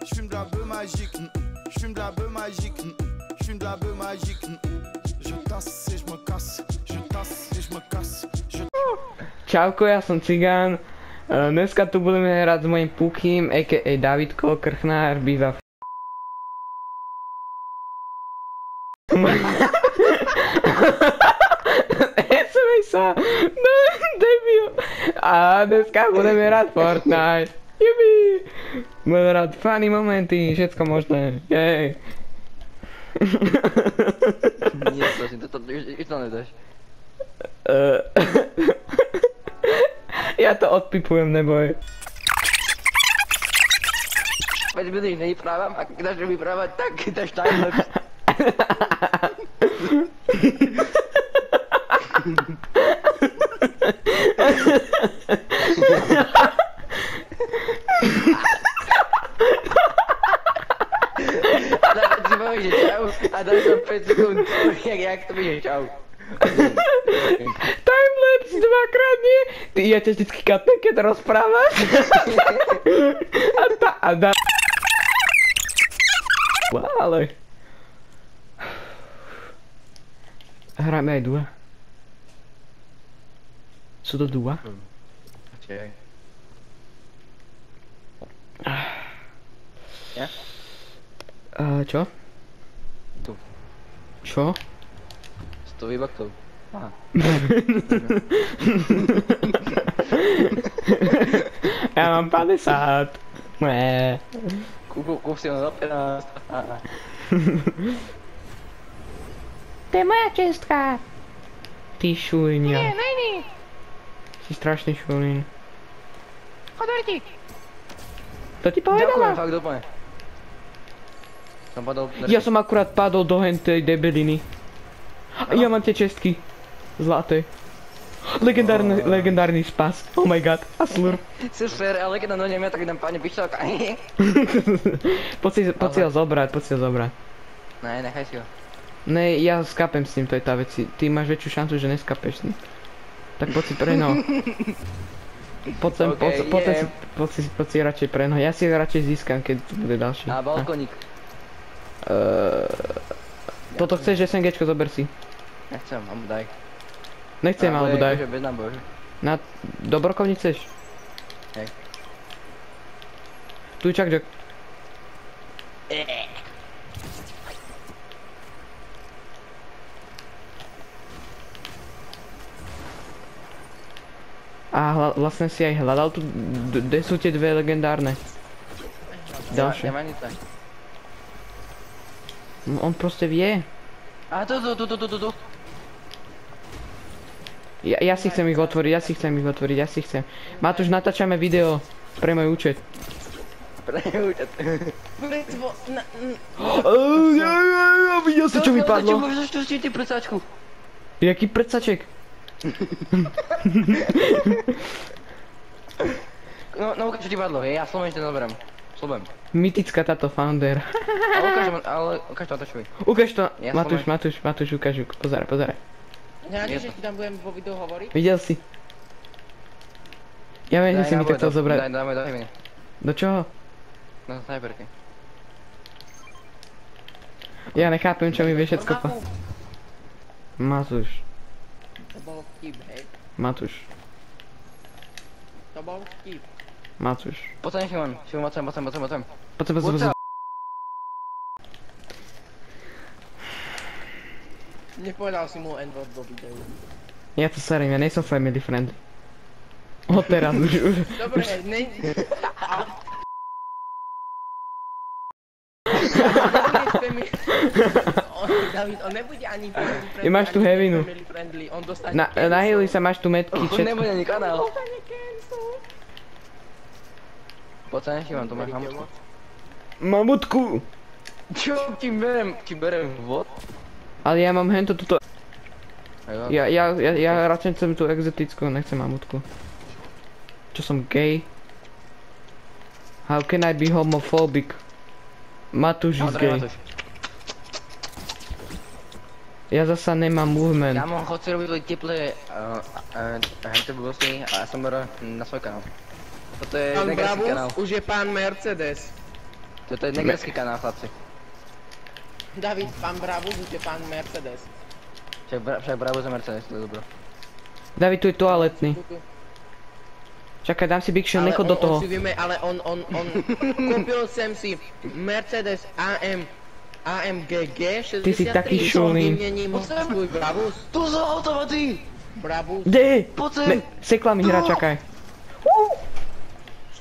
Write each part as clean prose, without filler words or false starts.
J'fume de la bœuf magique, j'fume de la bœuf magique, j'fume de la bœuf magique. Je tasse et je me casse, je tasse et je me casse. Čauko, ja som Cigán. Dneska tu budeme hrať s mojím Pukým, a.k.a. Davidko, krchnár, býva v... Nesmej sa, no, debil. A dneska budeme hrať Fortnite. Jubi. Budeme hrať funny momenty, všetko možné, jej. Nie, prosím, to nedáš. Ja to odpipujem, neboj. Veď budeš nevyprávam, a keď dáš vyprávať, tak dáš timelapse. A dáš si povieš, že čau, a dáš tam 5 sekúnd, jak to bude čau. Timelapse dvakrát nie. Ty, ja ťa vždycky katnem, keď rozprávaš. A dá... Ale... Hráme aj dua. Sú to dua? Čekaj. Ja? Čo? Tu. Čo? S tou výbaktou. Aha. Ja mám 50. Mé. Kúp si ho za 15. To je moja čestka. Ty šulíňa. Nie, není. Si strašný šulín. Chodortík. To ti Ďakujem, povedala? fakt doplne. Som padol... Ja som akurát padol do hentej debeliny. Ja mám tie čestky. Zlaté. Legendárny spas. Oh my god. A slurp. Super, ale keď nám do nemia, tak nám padne pišťalka. Poď si ho zobrať, Ne, nechaj si ho. Ne, ja skapem s ním, to je tá vec. Ty máš väčšiu šancu, že neskapeš s ním. Tak poď si preno. Poď si radšej preno. Ja si radšej získam, keď bude ďalší. A balkónik. Toto chceš, SMGčko, zober si. Nechcem, alebo daj. Nechcem, alebo daj. Bez nábože. Do brokovnic chceš? Hej. Tu čak. A vlastne si aj hľadal tu, kde sú tie dve legendárne? Ďalšie. Nemá nic tak. On proste vie. A tu. Ja si chcem ich otvoriť. Matúš, natáčame video pre môj účet. Videl si, čo mi padlo? Čo môžeš pustiť ty predsačku? Jaký predsaček? No ukáž, čo ti padlo, ja slovenčne zoberiem. Slobem. Mytická táto founder. Ale ukáž to Matošovi. Ukáž to, Ja Matúš, ukáž. Pozeraj. Nenáčeš, že ti tam budem vo videu hovoriť? Videl si. Ja viem, že si mi to chcel zobrať. Dáme do hevine. Do čoho? Na snajperke. Ja nechápem, čo mi vie všetko Matúš. To bol vtip, hej. Matúš. To bol vtip. Matúš. Poď sa Šimon, poď. Poď. Nepovedal si mu N-word vo videu. Ja to serím, ja nejsem family friendly. Teraz už. Dobre, David, on nebude ani family friendly. Máš tu hevinu. On dostane Na heali sa máš tu metky, On všetko. nebude ani kanál. Dostane cancel. Poď sa Šimon, to máš mamutku. Mamutku! Čo ti berem vod? Ale ja mám hento tuto. Ja radšej chcem tú exotickú, nechcem mamutku. Čo som gay? How can I be homophobic? Matúš is gay. Ja zasa nemám movement. Ja mám chod si robiť teplé hente blbosti a SMR na svoj kanál. Toto je Pán negatívny kanál. Bravus, už je pán Mercedes. Toto je negerský kanál, chlapci. David, pán Bravus, je pán Mercedes. Však Bravo za Mercedes, to je dobro. David, tu je toaletný. Čakaj, dám si Big Shield, nechod do toho. On si vieme, ale on kúpil sem si Mercedes AMG G63. Ty si taký šulný. Vymením svoj Bravus. Tu sú automaty! Bravus. Kde? Poď sem! Sekla mi hra, čakaj.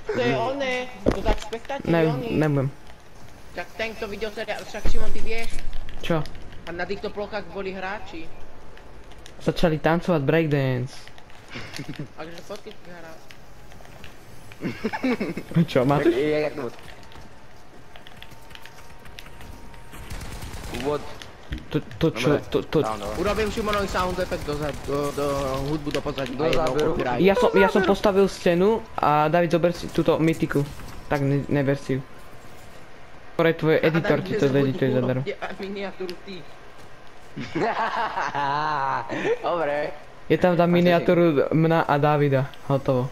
To je oné. To tak spektáty oni. Nebudem. Tak tento videoseriál, však Šimon, ty vieš? Čo? A na týchto plochách boli hráči. Začali tancovať breakdance. Takže fotky si hral. Čo, Matúš? Jak to bude? Úvod. To čo, to... Urobím Šimonovi sound effect do hudbu do pozadí. Do záberu. Ja som postavil stenu a David, zober si túto mytiku. Tak neber si ju. Ktoré tvoj editor ti to edituje zadarmo. Miniatúru ty. Dobre. Je tam miniatúru mňa a Davida. Hotovo.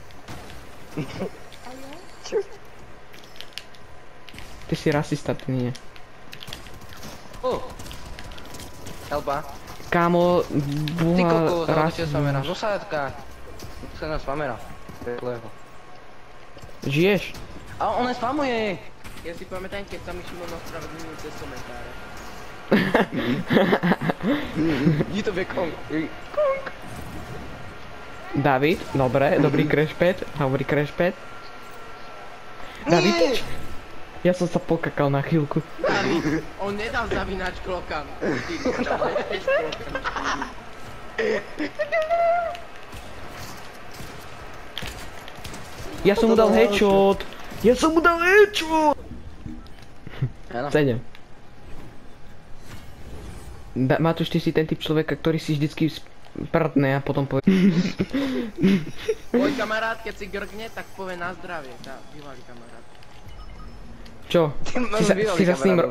Ty si rasista, ty nie. Helpa. Kámo, Ty boha, kokos, zahodíte spamera. rasizmus. Do sádka. Chce nás spamera. Žiješ? A on spamuje. Ja si pamätám, keď sa mi Šimon ospravedlnil cez komentáre. Je to Kong. David, dobre, dobrý crashpad, hovorí crashpad. David, ja som sa pokakal na chvíľku. David, on nedal zavinač klokam. Ty, nechceš klokam. Ja som mu dal headshot! Ja som mu dal headshot! Áno. 7. Matúš, ty si ten typ človeka, ktorý si vždycky prdne a potom povie... Môj kamarát, keď si grgne, tak povie na zdravie. Tá, bývalý kamarát. Čo? Si sa s ním...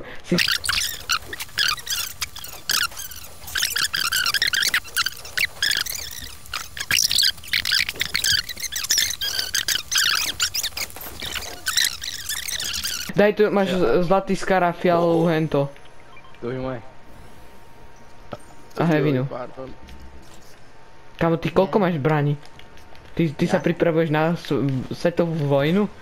Daj tu, máš zlatý skara, fialovú hento. To je moje. A hevinu. Pardon. Kámo, ty koľko máš zbraní? Ty sa pripravuješ na svetovú vojnu?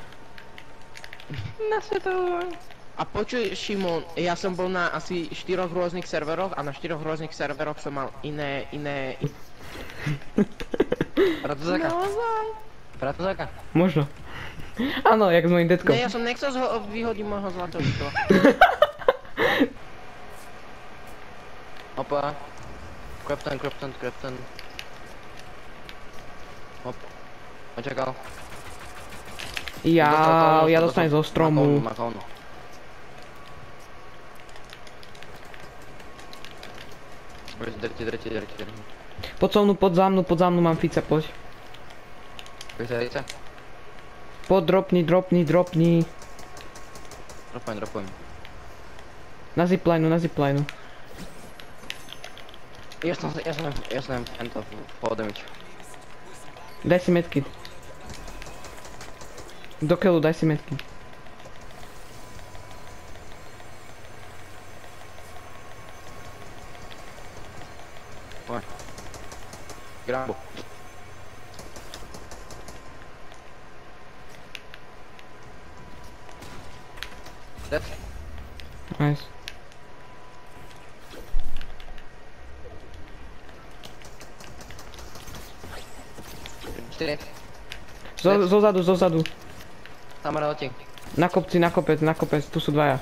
Na svetovú vojnu. A počuj, Šimon, ja som bol na asi 4 rôznych serveroch a na 4 rôznych serveroch som mal iné... Pratuzáka. Pratuzáka. Možno. Áno, jak s mojím detkom. Ne, ja som nechcel vyhodiť môjho zlatovistva. Opa. Krypton. Hop. Očakal. Ja dostanem zo stromu. Makónu. Drti. Poď so mnou, pod za mnou mám Fica, poď. Vysadíte? Poď, dropni. Dropujem. Na ziplineu. Ja som tento podemič. Daj si medkit. Do keľu, daj si medkit. Poď. Grambo. Dead. Nice. Zozadu. Kamera otiek. Na kopec, tu sú dvaja.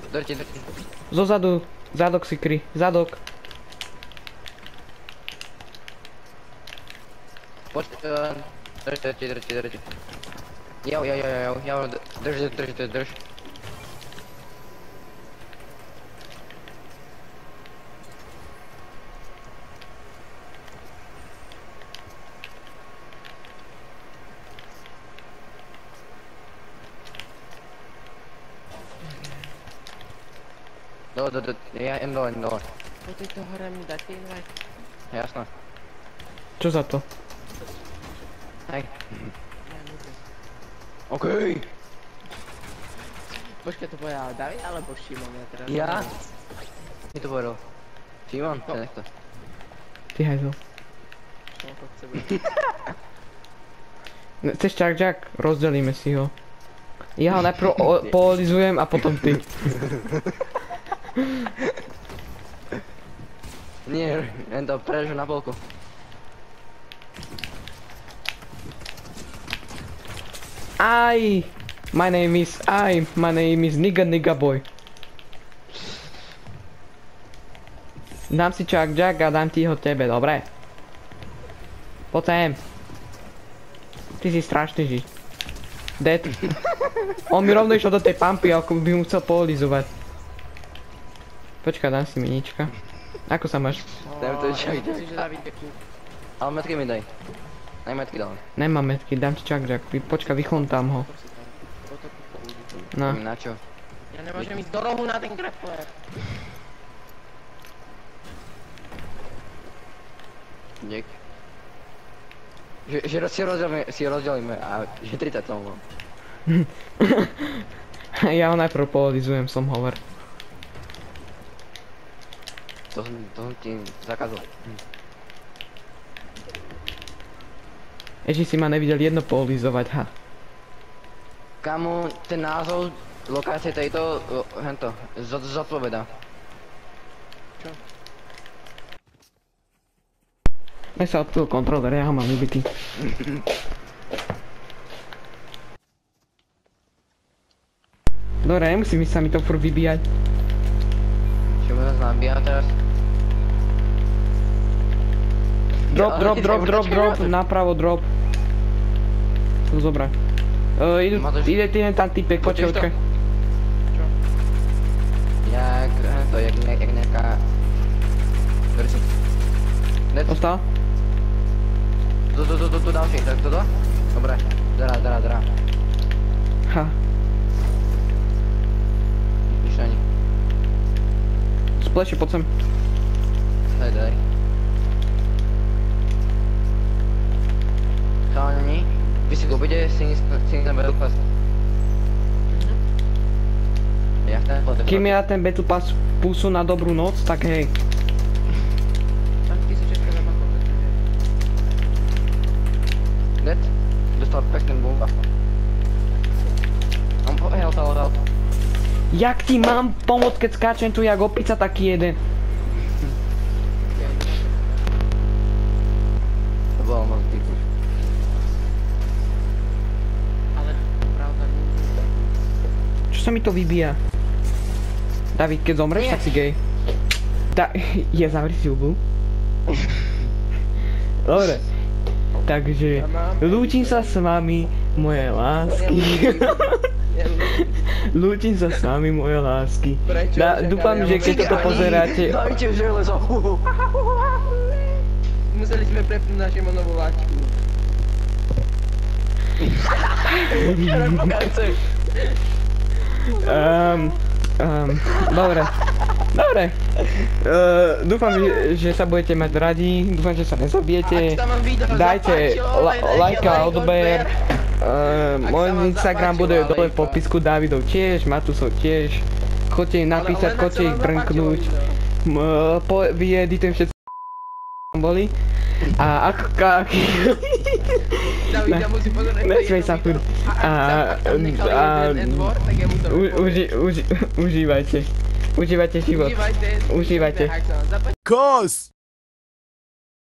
Drti. Zozadu, zadok si kry, zadok. Poď, drti. Jo, drž. Ja idem dole. Po tejto hore mi dáte invite. Jasné. Čo za to? Hej. Okej. Počkaj, to povedal David alebo Šimon? Ja teraz Ja? neviem. Mi to povedal. Šimon, No. nech to. Ty hajzel. Čo to chce byť? Chceš Jack? Rozdelíme si ho. Ja ho najprv poolizujem a potom ty. Nie, len to prežu na polku. Aj! My name is Nigga Boy. Dám si Jack a dám ti ho tebe, dobre? Poď sem. Ty si strašný žiť. Dead. On mi rovno išiel do tej pumpy, ako by mu chcel poolizovať. Počkaj, dám si minička. Ako sa máš? Dajme to Jack. Myslím si, že David je tu. Ale metky mi daj. Aj metky dal. Nemám metky, dám ti Jack. Počkaj, vychontám ho. No. Na čo? Ja nemôžem ísť do rohu na ten grappler. Dík. Že si rozdelíme a že 30 som bol. Ja ho najprv poolizujem, som hovor. To som ti zakázal. Ešte si ma nevidel jedno poolizovať, ha. Kamu ten názov lokácie tejto, hento, zodpoveda. Nech sa odpil kontroler, ja ho mám vybitý. Dobre, nemusí mi sa mi to furt vybíjať. Čo ma nás nabíja teraz? Drop, napravo drop. Tu zobrať. Ide ty len tam typek, počkaj. Čo? Jak nejaká... Versi. Net. Ostal? Tu ďalší, tak toto? Dobre, dra. Ha. Nič ani. Spleši, poď sem. Daj. Chalani, vy si kúpite si ten Battle Pass. Ja chcem potom. Kým ja ten Battle Pass púsu na dobrú noc, tak hej. Tam 1600 zabakov. Net, dostal pekný bomba. On help. Jak ti mám pomôcť, keď skáčem tu jak opica taký jeden? To bolo moc typu. Ale pravda nie. Čo sa mi to vybíja? David, keď zomreš, tak si gay. Ja zavri si hubu. Dobre. Takže, lúčim sa s vami, moje lásky. Lúčim sa s vami, moje lásky. Dúfam, že keď toto pozeráte... Dajte železo. Museli sme prepnúť na Šimonovú laťku. Dobre. Dúfam, že sa budete mať radi, dúfam, že sa nezabijete. Dajte like a odber. Môj Instagram bude dole v popisku, Davidov tiež, Matusov tiež. Choďte im napísať, choďte ich brnknúť. Vyeditujem všetko boli. A ako David, ja musím pozerať. nesmej sa furt. Užívajte život. Užívajte. Kos!